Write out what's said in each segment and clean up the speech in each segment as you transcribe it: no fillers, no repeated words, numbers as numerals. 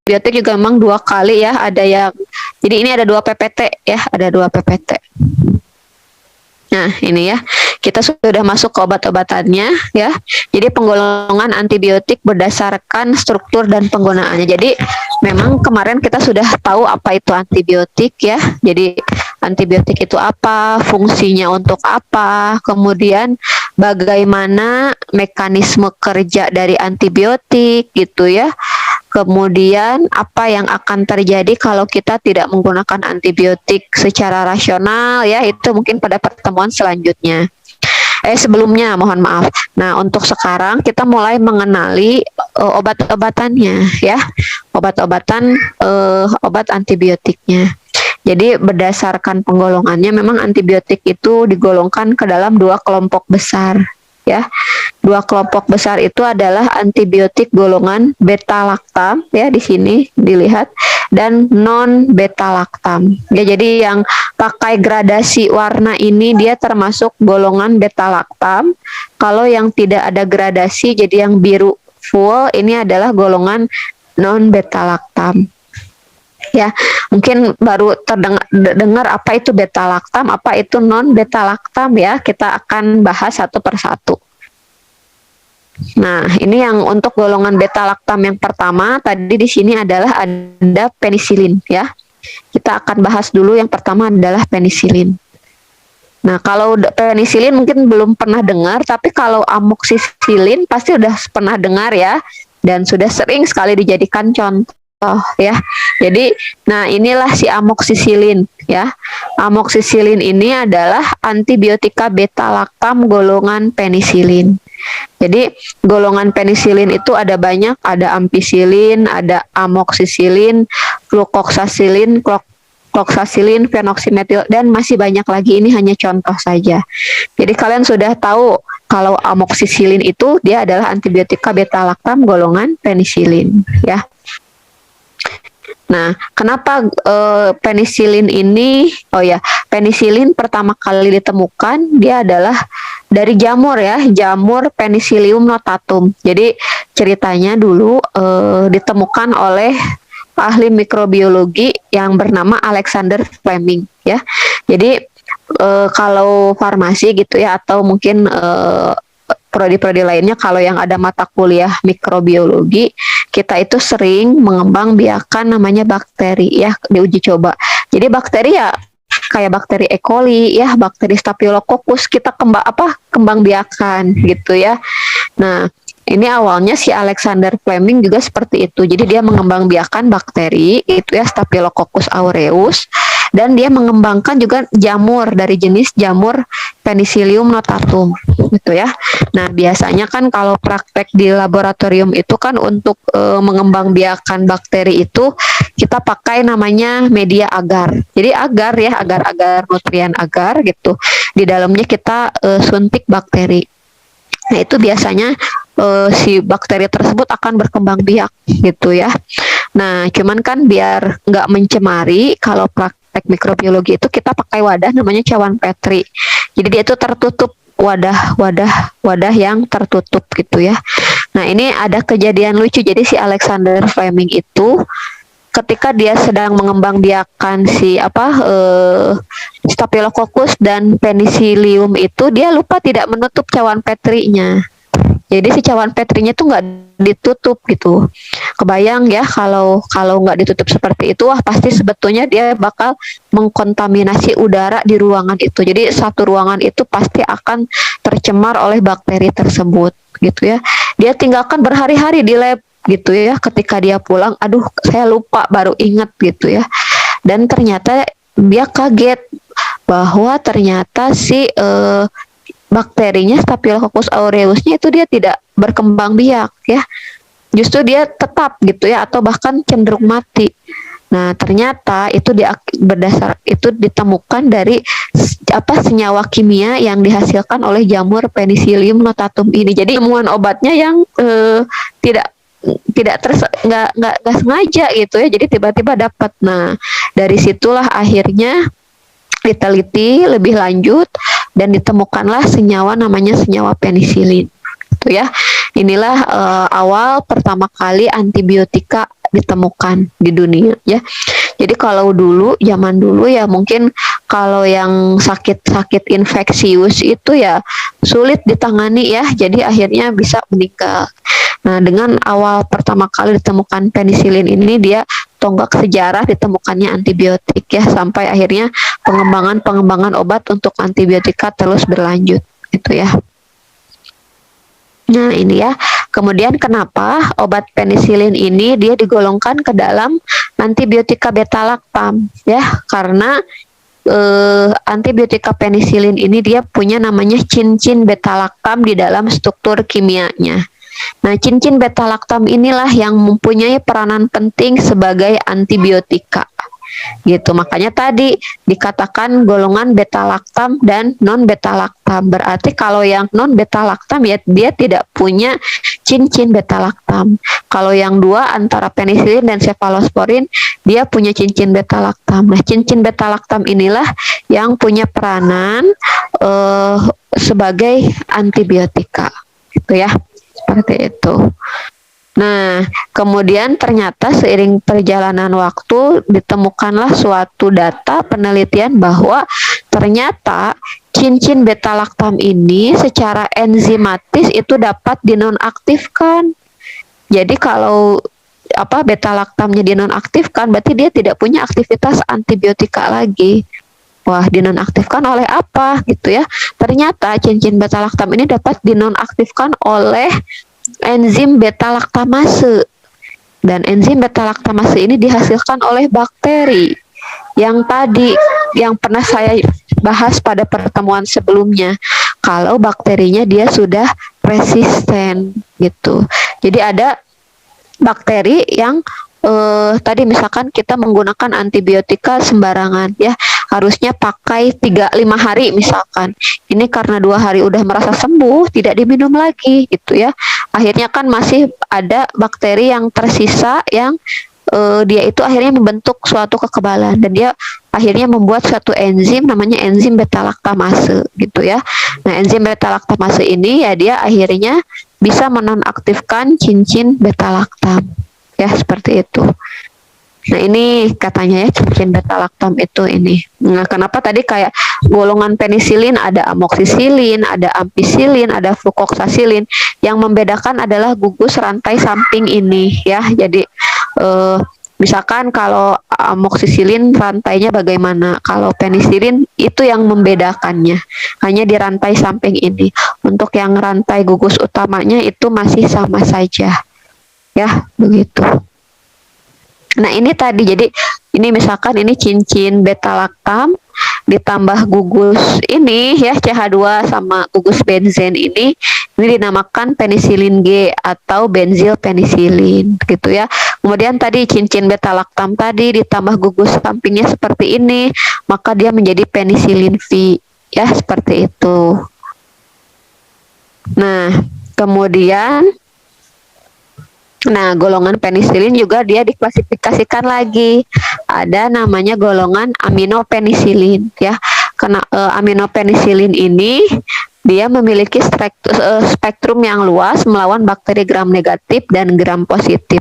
antibiotik juga memang 2 kali ya, ada yang jadi ini ada 2 PPT ya, ada 2 PPT. Nah, ini ya, kita sudah masuk ke obat-obatannya ya. Jadi penggolongan antibiotik berdasarkan struktur dan penggunaannya. Jadi memang kemarin kita sudah tahu apa itu antibiotik ya. Jadi antibiotik itu apa, fungsinya untuk apa, kemudian bagaimana mekanisme kerja dari antibiotik gitu ya. Kemudian apa yang akan terjadi kalau kita tidak menggunakan antibiotik secara rasional ya, itu mungkin pada pertemuan selanjutnya. Sebelumnya mohon maaf. Nah, untuk sekarang kita mulai mengenali obat-obatannya ya. Obat-obatan obat antibiotiknya. Jadi berdasarkan penggolongannya memang antibiotik itu digolongkan ke dalam 2 kelompok besar ya. 2 kelompok besar itu adalah antibiotik golongan beta laktam ya, di sini dilihat, dan non beta laktam. Ya, jadi yang pakai gradasi warna ini dia termasuk golongan beta laktam. Kalau yang tidak ada gradasi jadi yang biru full ini adalah golongan non beta laktam. Ya, mungkin baru terdengar apa itu beta laktam, apa itu non beta laktam ya. Kita akan bahas satu persatu. Nah, ini yang untuk golongan beta laktam yang pertama tadi di sini adalah ada penisilin ya. Kita akan bahas dulu yang pertama adalah penisilin. Nah, kalau penisilin mungkin belum pernah dengar, tapi kalau amoksisilin pasti udah pernah dengar ya, dan sudah sering sekali dijadikan contoh ya. Jadi, nah inilah si amoksisilin ya. Amoksisilin ini adalah antibiotika beta laktam golongan penisilin. Jadi golongan penisilin itu ada banyak, ada ampicillin, ada amoksisilin, flukoxacillin, kloxacillin, phenoxymethyl, dan masih banyak lagi. Ini hanya contoh saja. Jadi kalian sudah tahu kalau amoksisilin itu dia adalah antibiotika beta laktam golongan penisilin ya. Nah, kenapa penisilin ini? Oh ya, penisilin pertama kali ditemukan dia adalah dari jamur ya, jamur Penicillium notatum. Jadi ceritanya dulu ditemukan oleh ahli mikrobiologi yang bernama Alexander Fleming ya. Jadi kalau farmasi gitu ya, atau mungkin prodi-prodi lainnya, kalau yang ada mata kuliah mikrobiologi, kita itu sering mengembangbiakan namanya bakteri ya, diuji coba. Jadi bakteri ya kayak bakteri E. coli ya, bakteri Staphylococcus kita kembang biakan gitu ya. Nah, ini awalnya si Alexander Fleming juga seperti itu. Jadi dia mengembangbiakan bakteri itu ya, Staphylococcus aureus, dan dia mengembangkan juga jamur dari jenis jamur Penicillium notatum gitu ya. Nah, biasanya kan kalau praktek di laboratorium itu kan untuk mengembangbiakan bakteri itu kita pakai namanya media agar. Jadi agar ya, agar-agar nutrien agar gitu. Di dalamnya kita suntik bakteri. Nah, itu biasanya si bakteri tersebut akan berkembang biak gitu ya. Nah, cuman kan biar nggak mencemari, kalau praktek mikrobiologi itu kita pakai wadah namanya cawan Petri. Jadi dia itu tertutup, wadah yang tertutup gitu ya. Nah, ini ada kejadian lucu. Jadi si Alexander Fleming itu ketika dia sedang mengembangbiakan si Staphylococcus dan Penicillium itu, dia lupa tidak menutup cawan Petrinya. Jadi si cawan Petrinya tuh nggak ditutup gitu. Kebayang ya kalau nggak ditutup seperti itu, wah pasti sebetulnya dia bakal mengkontaminasi udara di ruangan itu. Jadi satu ruangan itu pasti akan tercemar oleh bakteri tersebut gitu ya. Dia tinggalkan berhari-hari di lab gitu ya. Ketika dia pulang, aduh saya lupa, baru ingat gitu ya. Dan ternyata dia kaget bahwa ternyata si bakterinya Staphylococcus aureusnya itu dia tidak berkembang biak ya. Justru dia tetap gitu ya, atau bahkan cenderung mati. Nah, ternyata itu itu ditemukan dari senyawa kimia yang dihasilkan oleh jamur Penicillium notatum ini. Jadi temuan obatnya yang tidak nggak sengaja gitu ya. Jadi tiba-tiba dapat. Nah, dari situlah akhirnya diteliti lebih lanjut dan ditemukanlah senyawa namanya senyawa penisilin. Itu ya. Inilah awal pertama kali antibiotika ditemukan di dunia ya. Jadi kalau dulu, zaman dulu ya mungkin kalau yang sakit-sakit infeksius itu ya sulit ditangani ya, jadi akhirnya bisa meninggal. Nah, dengan awal pertama kali ditemukan penisilin ini, dia tonggak sejarah ditemukannya antibiotik ya, sampai akhirnya pengembangan obat untuk antibiotika terus berlanjut gitu ya. Nah, ini ya. Kemudian kenapa obat penisilin ini dia digolongkan ke dalam antibiotika beta-laktam ya? Karena antibiotika penisilin ini dia punya namanya cincin beta-laktam di dalam struktur kimianya. Nah, cincin beta-laktam inilah yang mempunyai peranan penting sebagai antibiotika. Gitu. Makanya tadi dikatakan golongan beta-laktam dan non beta-laktam. Berarti kalau yang non beta-laktam ya dia tidak punya cincin beta-laktam. Kalau yang dua antara penisilin dan cefalosporin dia punya cincin beta-laktam. Nah, cincin beta-laktam inilah yang punya peranan sebagai antibiotika. Gitu ya. Seperti itu. Nah, kemudian ternyata seiring perjalanan waktu ditemukanlah suatu data penelitian bahwa ternyata cincin beta-laktam ini secara enzimatis itu dapat dinonaktifkan. Jadi kalau beta-laktamnya dinonaktifkan berarti dia tidak punya aktivitas antibiotika lagi. Wah, dinonaktifkan oleh apa gitu ya? Ternyata cincin beta-laktam ini dapat dinonaktifkan oleh enzim beta-laktamase. Dan enzim beta-laktamase ini dihasilkan oleh bakteri yang tadi yang pernah saya bahas pada pertemuan sebelumnya. Kalau bakterinya dia sudah resisten gitu. Jadi ada bakteri yang tadi misalkan kita menggunakan antibiotika sembarangan ya, harusnya pakai 3-5 hari misalkan. Ini karena 2 hari udah merasa sembuh, tidak diminum lagi gitu ya. Akhirnya kan masih ada bakteri yang tersisa yang dia itu akhirnya membentuk suatu kekebalan dan dia akhirnya membuat suatu enzim namanya enzim beta-laktamase gitu ya. Nah, enzim beta-laktamase ini ya dia akhirnya bisa menonaktifkan cincin beta-laktam. Ya, seperti itu. Nah, ini katanya ya cincin beta-laktam itu ini. Nah, kenapa tadi kayak golongan penisilin ada amoksisilin, ada ampicillin, ada flukoxacillin. Yang membedakan adalah gugus rantai samping ini ya. Jadi misalkan kalau amoksisilin rantainya bagaimana, kalau penisilin itu yang membedakannya. Hanya di rantai samping ini. Untuk yang rantai gugus utamanya itu masih sama saja. Ya, begitu. Nah, ini tadi jadi ini misalkan ini cincin beta-laktam ditambah gugus ini ya CH2 sama gugus benzen ini dinamakan penisilin G atau benzil penisilin gitu ya. Kemudian tadi cincin beta-laktam tadi ditambah gugus sampingnya seperti ini, maka dia menjadi penisilin V ya, seperti itu. Nah, kemudian golongan penisilin juga dia diklasifikasikan lagi. Ada namanya golongan aminopenisilin ya. Karena aminopenisilin ini dia memiliki spektrum yang luas melawan bakteri gram negatif dan gram positif.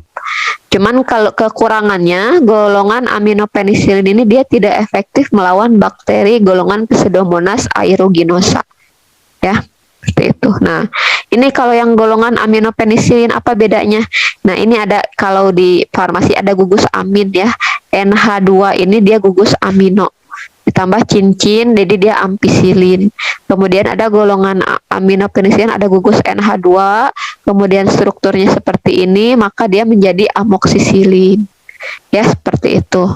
Cuman kalau kekurangannya golongan aminopenisilin ini dia tidak efektif melawan bakteri golongan Pseudomonas aeruginosa. Ya. Seperti itu. Nah, ini kalau yang golongan aminopenisilin apa bedanya? Nah, ini ada kalau di farmasi ada gugus amin ya. NH2 ini dia gugus amino. Ditambah cincin jadi dia ampicillin. Kemudian ada golongan aminopenisilin ada gugus NH2, kemudian strukturnya seperti ini, maka dia menjadi amoksisilin. Ya, seperti itu.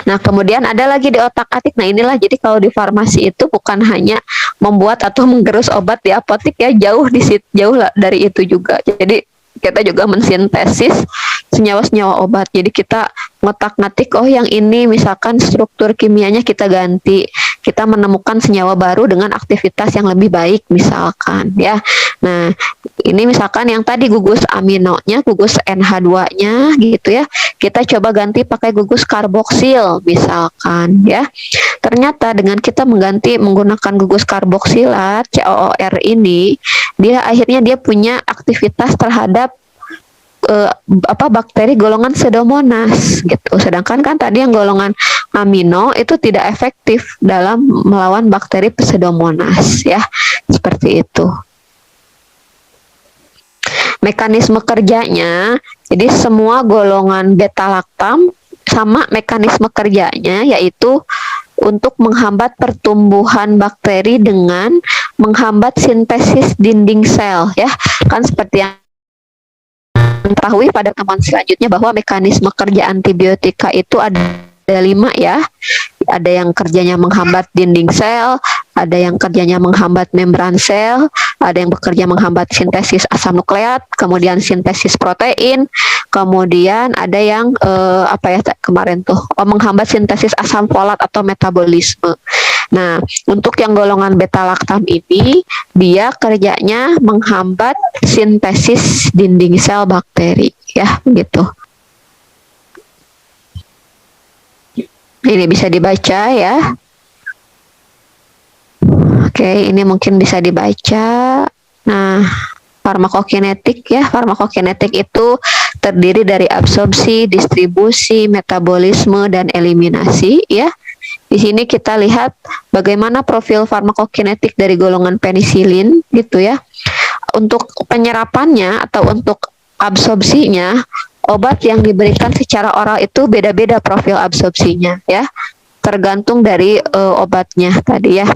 Nah, kemudian ada lagi di otak-atik. Nah, inilah jadi kalau di farmasi itu bukan hanya membuat atau menggerus obat di apotik ya, jauh dari itu juga. Jadi kita juga mensintesis senyawa-senyawa obat. Jadi kita ngotak-ngatik, oh yang ini misalkan struktur kimianya kita ganti. Kita menemukan senyawa baru dengan aktivitas yang lebih baik misalkan ya. Nah, ini misalkan yang tadi gugus aminonya, gugus NH2-nya gitu ya. Kita coba ganti pakai gugus karboksil misalkan ya. Ternyata dengan kita menggunakan gugus karboksilat COOR ini, dia akhirnya dia punya aktivitas terhadap bakteri golongan Pseudomonas gitu. Sedangkan kan tadi yang golongan amino itu tidak efektif dalam melawan bakteri Pseudomonas ya. Seperti itu. Mekanisme kerjanya, jadi semua golongan beta-laktam sama mekanisme kerjanya yaitu untuk menghambat pertumbuhan bakteri dengan menghambat sintesis dinding sel ya. Kan seperti yang ketahui pada teman selanjutnya bahwa mekanisme kerja antibiotika itu ada 5 ya. Ada yang kerjanya menghambat dinding sel, ada yang kerjanya menghambat membran sel, ada yang bekerja menghambat sintesis asam nukleat, kemudian sintesis protein, kemudian ada yang kemarin tuh menghambat sintesis asam folat atau metabolisme. Nah, untuk yang golongan beta-laktam ini dia kerjanya menghambat sintesis dinding sel bakteri ya, gitu. Ini bisa dibaca ya. Oke, ini mungkin bisa dibaca. Nah, farmakokinetik ya. Farmakokinetik itu terdiri dari absorpsi, distribusi, metabolisme, dan eliminasi ya. Di sini kita lihat bagaimana profil farmakokinetik dari golongan penisilin gitu ya. Untuk penyerapannya atau untuk absorpsinya, obat yang diberikan secara oral itu beda-beda profil absorpsinya ya, tergantung dari obatnya tadi ya.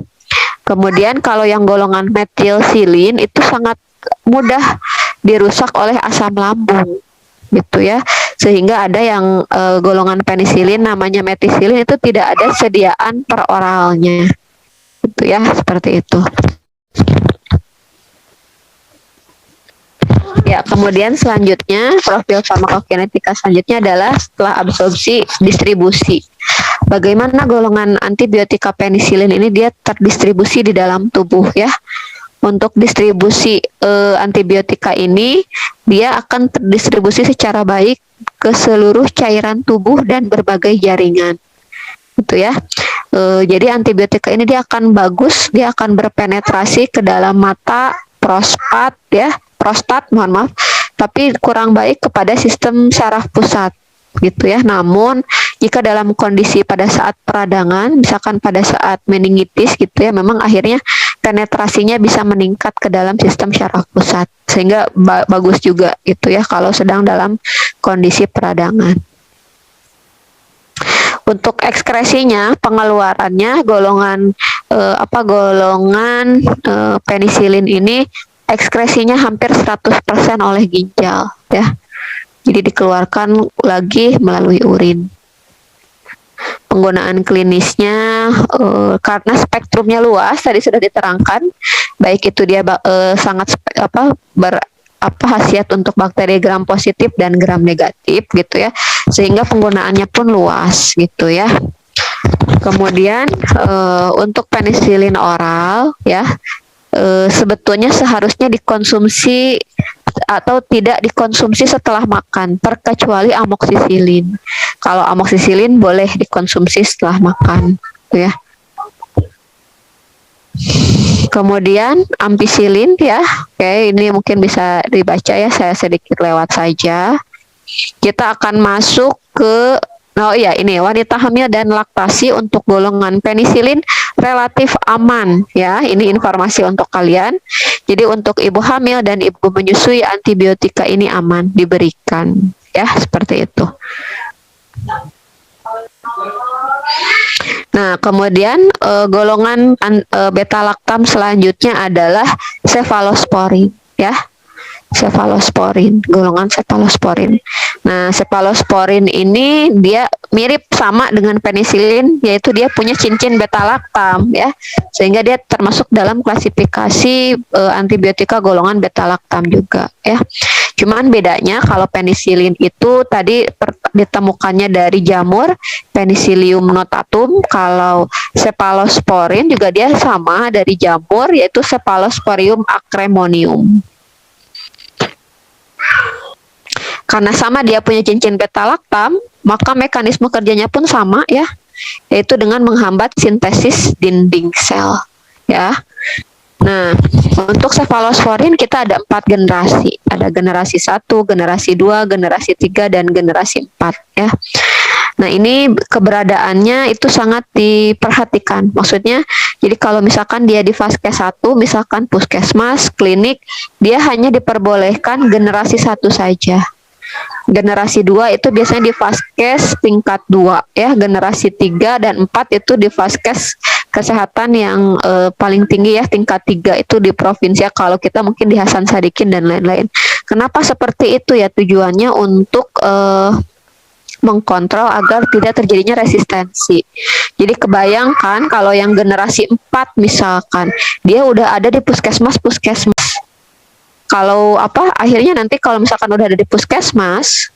Kemudian kalau yang golongan metilsilin itu sangat mudah dirusak oleh asam lambung gitu ya, sehingga ada yang golongan penisilin namanya metisilin itu tidak ada sediaan per oralnya gitu ya, seperti itu. Ya, kemudian selanjutnya profil farmakokinetika selanjutnya adalah setelah absorpsi distribusi. Bagaimana golongan antibiotika penisilin ini dia terdistribusi di dalam tubuh ya. Untuk distribusi antibiotika ini dia akan terdistribusi secara baik ke seluruh cairan tubuh dan berbagai jaringan. Gitu ya. Jadi antibiotika ini dia akan bagus, dia akan berpenetrasi ke dalam mata, prostat, mohon maaf, tapi kurang baik kepada sistem saraf pusat gitu ya. Namun jika dalam kondisi pada saat peradangan, misalkan pada saat meningitis gitu ya, memang akhirnya penetrasinya bisa meningkat ke dalam sistem saraf pusat, sehingga bagus juga gitu ya kalau sedang dalam kondisi peradangan. Untuk ekskresinya, pengeluarannya golongan penisilin ini ekskresinya hampir 100% oleh ginjal ya. Jadi dikeluarkan lagi melalui urin. Penggunaan klinisnya karena spektrumnya luas tadi sudah diterangkan, baik itu dia sangat khasiat untuk bakteri gram positif dan gram negatif gitu ya, sehingga penggunaannya pun luas gitu ya. Kemudian untuk penisilin oral ya, sebetulnya seharusnya dikonsumsi atau tidak dikonsumsi setelah makan, terkecuali amoksisilin. Kalau amoksisilin boleh dikonsumsi setelah makan, ya. Kemudian ampicillin ya, oke, ini mungkin bisa dibaca ya, saya sedikit lewat saja. Kita akan masuk ke ini wanita hamil dan laktasi untuk golongan penisilin relatif aman ya. Ini informasi untuk kalian. Jadi untuk ibu hamil dan ibu menyusui antibiotika ini aman diberikan ya, seperti itu. Nah, kemudian golongan beta-laktam selanjutnya adalah cefalosporin ya. Cefalosporin, golongan cefalosporin. Nah, cefalosporin ini dia mirip sama dengan penisilin, yaitu dia punya cincin beta-laktam ya, sehingga dia termasuk dalam klasifikasi antibiotika golongan beta-laktam juga ya. Cuman bedanya kalau penisilin itu tadi ditemukannya dari jamur Penicillium notatum, kalau cefalosporin juga dia sama dari jamur, yaitu Cephalosporium acremonium. Karena sama dia punya cincin beta-laktam, maka mekanisme kerjanya pun sama ya, yaitu dengan menghambat sintesis dinding sel ya. Nah, untuk untuk cefalosporin kita ada 4 generasi. Ada generasi 1, generasi 2, generasi 3, dan generasi 4 ya. Nah, ini keberadaannya itu sangat diperhatikan. Maksudnya, jadi kalau misalkan dia di Vaskes 1, misalkan puskesmas, klinik, dia hanya diperbolehkan generasi 1 saja. Generasi 2 itu biasanya di Vaskes tingkat 2 ya, generasi 3 dan 4 itu di Vaskes kesehatan yang paling tinggi ya, tingkat 3 itu di provinsi ya, kalau kita mungkin di Hasan Sadikin dan lain-lain. Kenapa seperti itu ya? Tujuannya untuk mengkontrol agar tidak terjadinya resistensi. Jadi kebayangkan kalau yang generasi 4 misalkan, dia udah ada di puskesmas. Kalau akhirnya nanti kalau misalkan udah ada di puskesmas,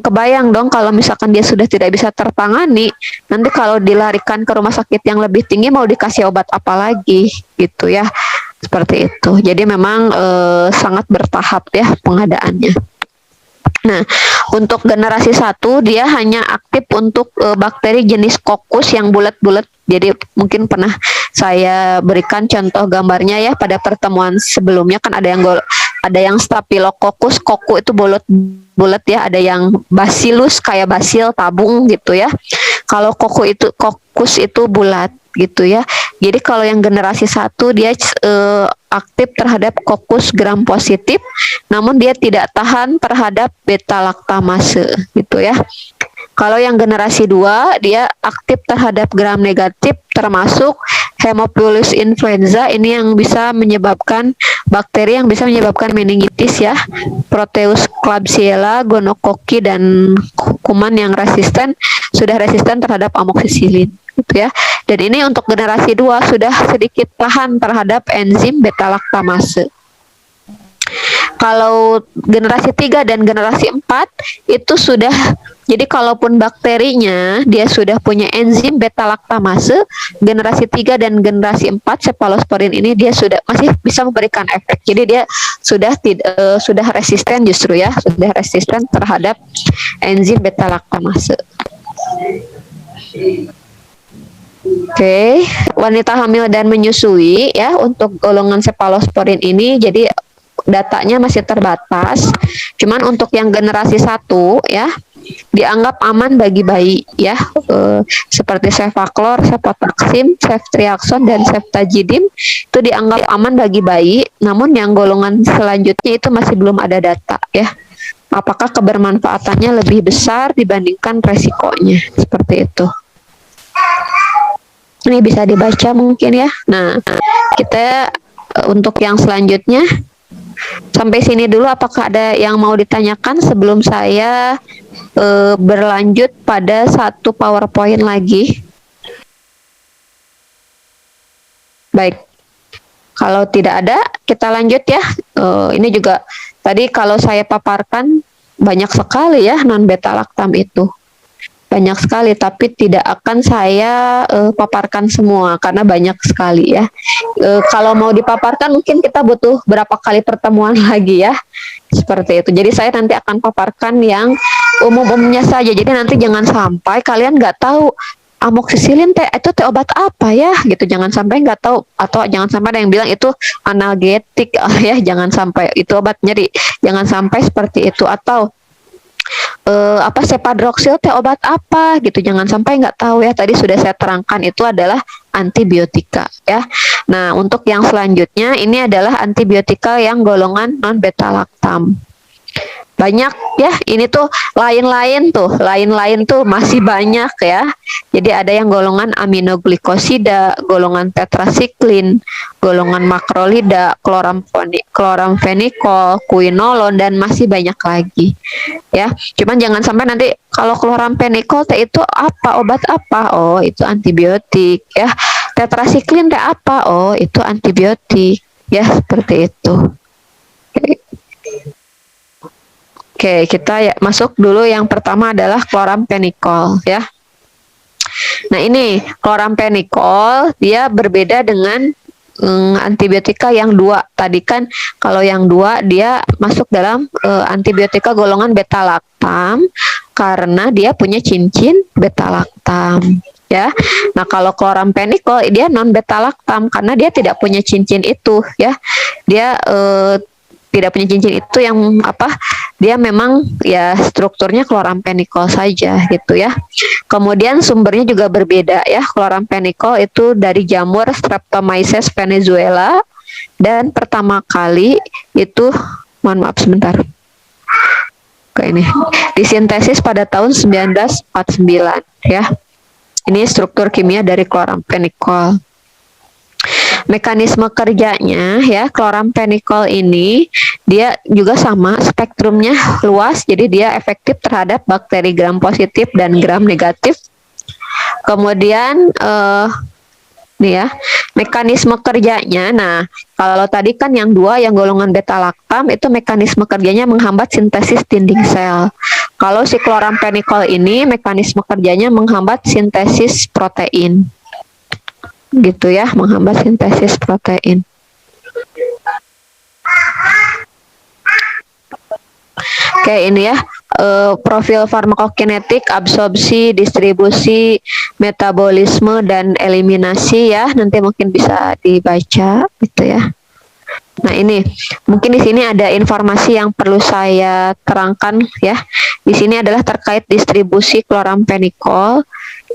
kebayang dong kalau misalkan dia sudah tidak bisa tertangani, nanti kalau dilarikan ke rumah sakit yang lebih tinggi mau dikasih obat apa lagi gitu ya. Seperti itu. Jadi memang sangat bertahap ya pengadaannya. Nah, untuk generasi 1 dia hanya aktif untuk bakteri jenis kokus yang bulat-bulat. Jadi mungkin pernah saya berikan contoh gambarnya ya pada pertemuan sebelumnya, kan ada yang Staphylococcus, koku itu bulat ya, ada yang Bacillus kayak basil tabung gitu ya. Kalau kokus itu bulat gitu ya. Jadi kalau yang generasi 1 dia aktif terhadap kokus gram positif, namun dia tidak tahan terhadap beta laktamase gitu ya. Kalau yang generasi 2 dia aktif terhadap gram negatif termasuk Haemophilus influenza, ini yang bisa menyebabkan bakteri yang bisa menyebabkan meningitis ya, Proteus Klebsiella, gonokoki, dan kuman yang sudah resisten terhadap amoxicillin gitu ya. Dan ini untuk generasi 2 sudah sedikit tahan terhadap enzim beta laktamase. Kalau generasi 3 dan generasi 4 itu sudah, jadi kalaupun bakterinya dia sudah punya enzim beta laktamase, generasi 3 dan generasi 4 cefalosporin ini dia sudah masih bisa memberikan efek. Jadi dia sudah resisten justru ya, sudah resisten terhadap enzim beta laktamase. Oke, wanita hamil dan menyusui ya, untuk golongan cefalosporin ini jadi datanya masih terbatas. Cuman untuk yang generasi 1 ya dianggap aman bagi bayi ya, seperti Cefaclor, Cefotaxime, Ceftriaxone, dan Ceftazidime itu dianggap aman bagi bayi. Namun yang golongan selanjutnya itu masih belum ada data ya, apakah kebermanfaatannya lebih besar dibandingkan resikonya, seperti itu. Ini bisa dibaca mungkin ya. Nah, kita untuk yang selanjutnya sampai sini dulu. Apakah ada yang mau ditanyakan sebelum saya berlanjut pada satu PowerPoint lagi? Baik, kalau tidak ada kita lanjut ya. Ini juga tadi kalau saya paparkan banyak sekali ya non beta laktam itu. Banyak sekali, tapi tidak akan saya paparkan semua karena banyak sekali ya. Kalau mau dipaparkan mungkin kita butuh berapa kali pertemuan lagi ya, seperti itu. Jadi saya nanti akan paparkan yang umum-umumnya saja. Jadi nanti jangan sampai kalian nggak tahu amoxicillin itu obat apa ya gitu, jangan sampai nggak tahu, atau jangan sampai ada yang bilang itu analgetik ya, jangan sampai itu obat nyeri, jangan sampai seperti itu. Atau Cepadroxil obat apa gitu, jangan sampai nggak tahu ya. Tadi sudah saya terangkan itu adalah antibiotika ya. Nah, untuk yang selanjutnya ini adalah antibiotika yang golongan non beta laktam. Banyak ya, ini tuh lain-lain tuh masih banyak ya. Jadi ada yang golongan aminoglikosida, golongan tetrasiklin, golongan makrolida, kloramfenikol, quinolon, dan masih banyak lagi ya. Cuman jangan sampai nanti kalau kloramfenikol itu apa, obat apa? Oh, itu antibiotik ya. Tetrasiklin apa? Oh, itu antibiotik ya, seperti itu. Oke, kita masuk dulu. Yang pertama adalah kloramfenikol ya. Nah, ini kloramfenikol dia berbeda dengan antibiotika yang 2. Tadi kan kalau yang 2 dia masuk dalam antibiotika golongan beta laktam karena dia punya cincin beta laktam. ya. Nah, kalau chloramphenicol dia non beta lactam karena dia tidak punya cincin itu ya. Dia tidak punya cincin itu yang apa? Dia memang ya strukturnya chloramphenicol saja gitu ya. Kemudian sumbernya juga berbeda ya. Chloramphenicol itu dari jamur Streptomyces venezuela dan pertama kali itu mohon maaf sebentar. Oke, ini disintesis pada tahun 1949 ya. Ini struktur kimia dari chloramphenicol. Mekanisme kerjanya ya, chloramphenicol ini dia juga sama, spektrumnya luas, jadi dia efektif terhadap bakteri gram positif dan gram negatif. Kemudian nih ya, mekanisme kerjanya. Nah, kalau tadi kan yang dua yang golongan beta lactam itu mekanisme kerjanya menghambat sintesis dinding sel. Kalau si chloramphenicol ini mekanisme kerjanya menghambat sintesis protein. Gitu ya, menghambat sintesis protein. Oke, ini ya profil farmakokinetik, absorpsi, distribusi, metabolisme dan eliminasi ya. Nanti mungkin bisa dibaca gitu ya. Nah, ini mungkin di sini ada informasi yang perlu saya terangkan ya. Di sini adalah terkait distribusi chloramphenicol.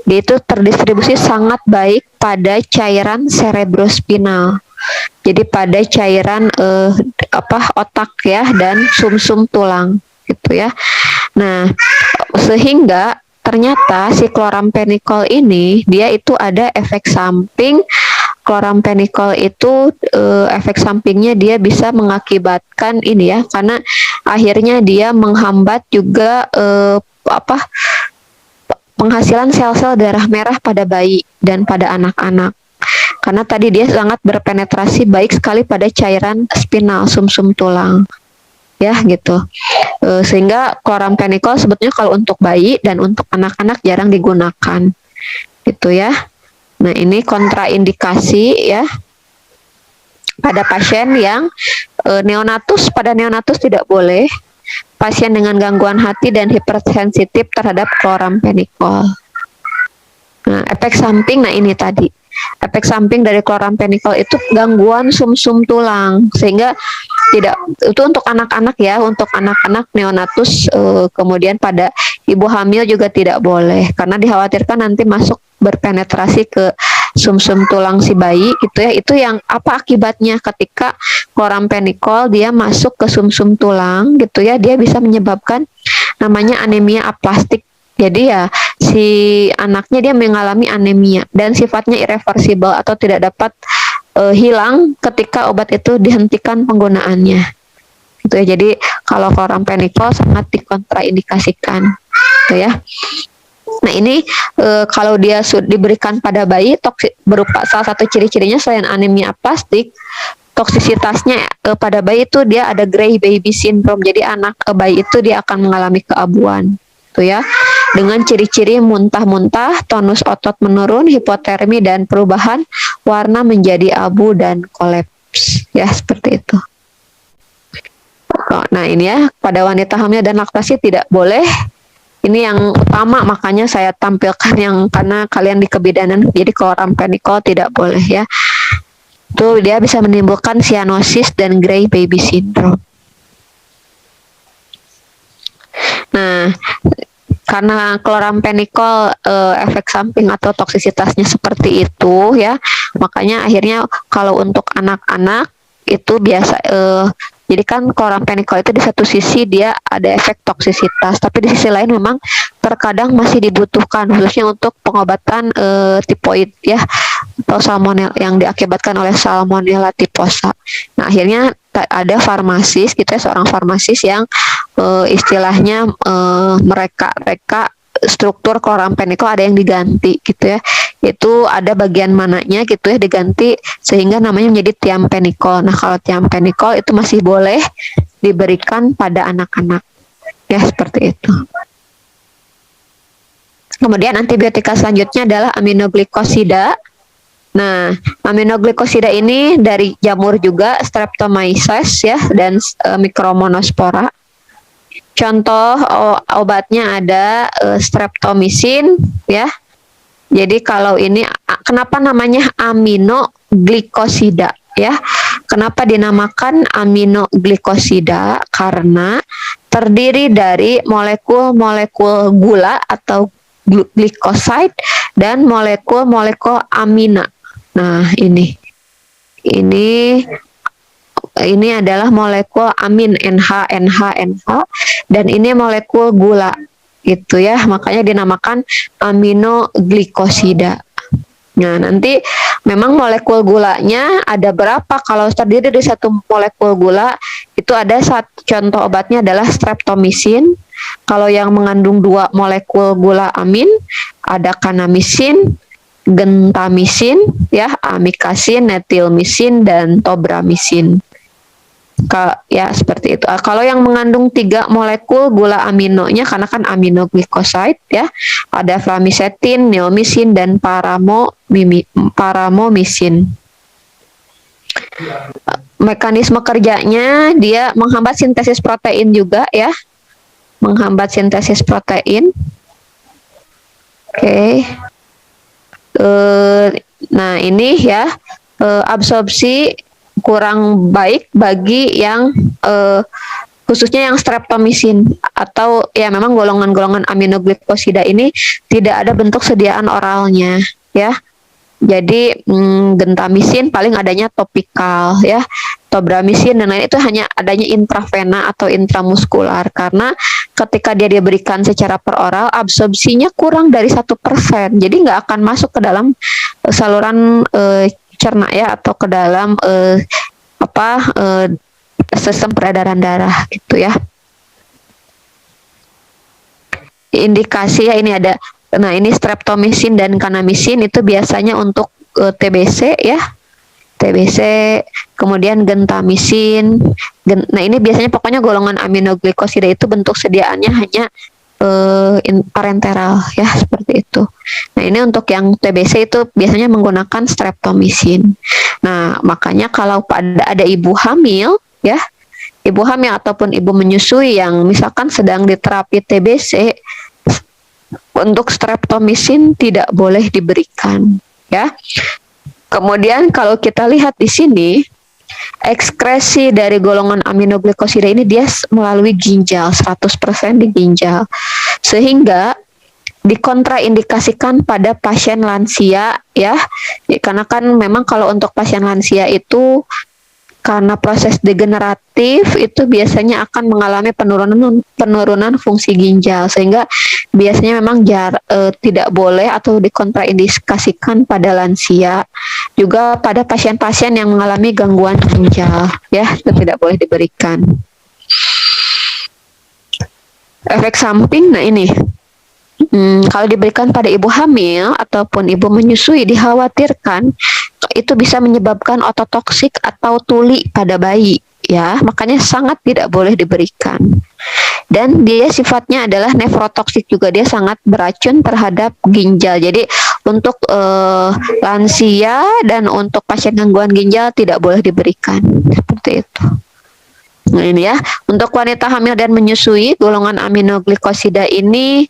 Dia itu terdistribusi sangat baik pada cairan cerebrospinal. Jadi pada cairan otak ya dan sumsum tulang gitu ya. Nah, sehingga ternyata si chloramphenicol ini dia itu ada efek samping. Chloramphenicol itu efek sampingnya dia bisa mengakibatkan ini ya, karena akhirnya dia menghambat juga penghasilan sel-sel darah merah pada bayi dan pada anak-anak. Karena tadi dia sangat berpenetrasi baik sekali pada cairan spinal sumsum tulang. Ya gitu. Sehingga chloramphenicol sebetulnya kalau untuk bayi dan untuk anak-anak jarang digunakan. Gitu ya. Nah, ini kontraindikasi ya pada pasien yang neonatus. Pada neonatus tidak boleh. Pasien dengan gangguan hati dan hipersensitif terhadap chloramphenicol. Nah, efek samping, nah ini tadi. Efek samping dari chloramphenicol itu gangguan sumsum tulang, sehingga tidak, itu untuk anak-anak ya, untuk anak-anak neonatus, kemudian pada ibu hamil juga tidak boleh, karena dikhawatirkan nanti masuk berpenetrasi ke sumsum tulang si bayi gitu ya. Itu yang apa akibatnya ketika chloramphenicol dia masuk ke sumsum tulang gitu ya, dia bisa menyebabkan namanya anemia aplastik. Jadi ya si anaknya dia mengalami anemia dan sifatnya irreversibel atau tidak dapat hilang ketika obat itu dihentikan penggunaannya. Gitu ya. Jadi kalau chloramphenicol sangat dikontraindikasikan, gitu ya. Nah, ini kalau dia diberikan pada bayi toksik berupa salah satu ciri-cirinya selain anemia aplastik, toksisitasnya pada bayi itu dia ada gray baby syndrome. Jadi anak bayi itu dia akan mengalami keabuan, gitu ya. Dengan ciri-ciri muntah-muntah, tonus otot menurun, hipotermi dan perubahan warna menjadi abu dan kolaps. Ya, seperti itu. Nah, ini ya, pada wanita hamil dan laktasi tidak boleh. Ini yang utama, makanya saya tampilkan yang karena kalian di kebidanan, jadi chloramphenicol tidak boleh ya. Itu dia bisa menimbulkan cyanosis dan gray baby syndrome. Nah, karena chloramphenicol efek samping atau toksisitasnya seperti itu ya, makanya akhirnya kalau untuk anak-anak itu biasa jadi kan chloramphenicol itu di satu sisi dia ada efek toksisitas, tapi di sisi lain memang terkadang masih dibutuhkan khususnya untuk pengobatan tipoid ya, atau salmonella yang diakibatkan oleh salmonella typhosa. Nah, akhirnya ada farmasis gitu ya, seorang farmasis yang istilahnya mereka struktur chloramphenicol ada yang diganti gitu ya, itu ada bagian mananya gitu ya diganti sehingga namanya menjadi thiamphenicol. Nah, kalau thiamphenicol itu masih boleh diberikan pada anak-anak ya, seperti itu. Kemudian antibiotika selanjutnya adalah aminoglikosida. Nah, aminoglikosida ini dari jamur juga Streptomyces ya dan Micromonospora. Contoh obatnya ada streptomycin ya, Jadi kalau ini kenapa namanya aminoglikosida ya? Kenapa dinamakan aminoglikosida? Karena terdiri dari molekul-molekul gula atau glikoside dan molekul-molekul amina. Nah, ini adalah molekul amin NH NH NH dan ini molekul gula gitu ya, makanya dinamakan aminoglikosida. Nah, nanti memang molekul gulanya ada berapa? Kalau terdiri dari satu molekul gula itu ada contoh obatnya adalah streptomisin. Kalau yang mengandung 2 molekul gula amin ada kanamisin, gentamisin, ya, amikasin, netilmisin dan tobramisin. Ya seperti itu. Kalau yang mengandung 3 molekul gula aminonya, karena kan aminoglycoside ya, ada flamisetin, neomisin dan paramomisin. Mekanisme kerjanya dia menghambat sintesis protein juga ya, menghambat sintesis protein. Oke. Nah ini ya, absorpsi kurang baik bagi yang khususnya yang streptomisin, atau ya memang golongan-golongan aminoglikosida ini tidak ada bentuk sediaan oralnya ya. Jadi gentamisin paling adanya topikal ya, tobramisin dan lain itu hanya adanya intravena atau intramuskular, karena ketika dia diberikan secara peroral absorpsinya kurang dari 1%, jadi nggak akan masuk ke dalam saluran cerna ya, atau ke dalam sistem peredaran darah gitu ya. Indikasi ya ini ada, nah ini streptomisin dan kanamisin itu biasanya untuk TBC ya, TBC, kemudian gentamisin. Nah ini biasanya pokoknya golongan aminoglikosida itu bentuk sediaannya hanya parenteral ya, seperti itu. Nah ini untuk yang TBC itu biasanya menggunakan streptomisin. Nah makanya kalau ada ibu hamil ya, ibu hamil ataupun ibu menyusui yang misalkan sedang diterapi TBC, untuk streptomisin tidak boleh diberikan ya. Kemudian kalau kita lihat di sini, ekskresi dari golongan aminoglikosida ini dia melalui ginjal, 100% di ginjal. Sehingga dikontraindikasikan pada pasien lansia ya. Karena kan memang kalau untuk pasien lansia itu karena proses degeneratif itu biasanya akan mengalami penurunan fungsi ginjal, sehingga biasanya memang tidak boleh atau dikontraindikasikan pada lansia, juga pada pasien-pasien yang mengalami gangguan ginjal ya, itu tidak boleh diberikan. Efek samping, nah ini kalau diberikan pada ibu hamil ataupun ibu menyusui dikhawatirkan itu bisa menyebabkan ototoksik atau tuli pada bayi ya, makanya sangat tidak boleh diberikan. Dan dia sifatnya adalah nefrotoksik juga, dia sangat beracun terhadap ginjal. Jadi untuk lansia dan untuk pasien gangguan ginjal tidak boleh diberikan, seperti itu. Nah ini ya, untuk wanita hamil dan menyusui golongan aminoglikosida ini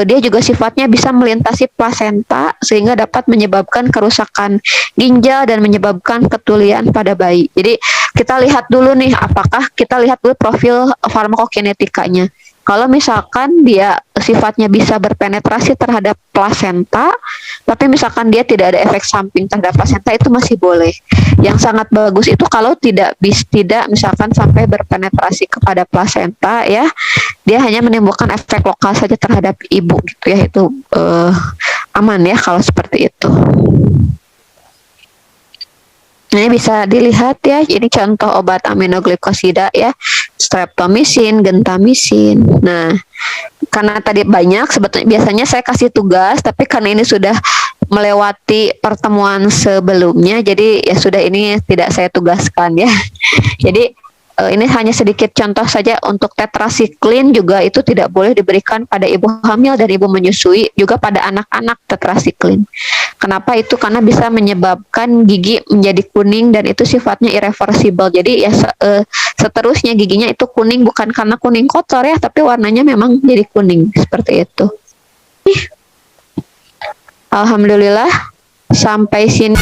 dia juga sifatnya bisa melintasi plasenta sehingga dapat menyebabkan kerusakan ginjal dan menyebabkan ketulian pada bayi. Jadi kita lihat dulu nih, kita lihat dulu profil farmakokinetikanya. Kalau misalkan dia sifatnya bisa berpenetrasi terhadap plasenta, tapi misalkan dia tidak ada efek samping terhadap plasenta, itu masih boleh. Yang sangat bagus itu kalau tidak misalkan sampai berpenetrasi kepada plasenta ya, dia hanya menimbulkan efek lokal saja terhadap ibu gitu ya, itu aman ya kalau seperti itu. Ini bisa dilihat ya, ini contoh obat aminoglikosida ya, streptomisin, gentamisin. Nah, karena tadi banyak, sebetulnya biasanya saya kasih tugas, tapi karena ini sudah melewati pertemuan sebelumnya, jadi ya sudah, ini tidak saya tugaskan ya. Jadi ini hanya sedikit contoh saja. Untuk tetrasiklin juga itu tidak boleh diberikan pada ibu hamil dan ibu menyusui, juga pada anak-anak tetrasiklin. Kenapa itu? Karena bisa menyebabkan gigi menjadi kuning dan itu sifatnya irreversible. Jadi ya seterusnya giginya itu kuning, bukan karena kuning kotor ya, tapi warnanya memang jadi kuning seperti itu. Alhamdulillah sampai sini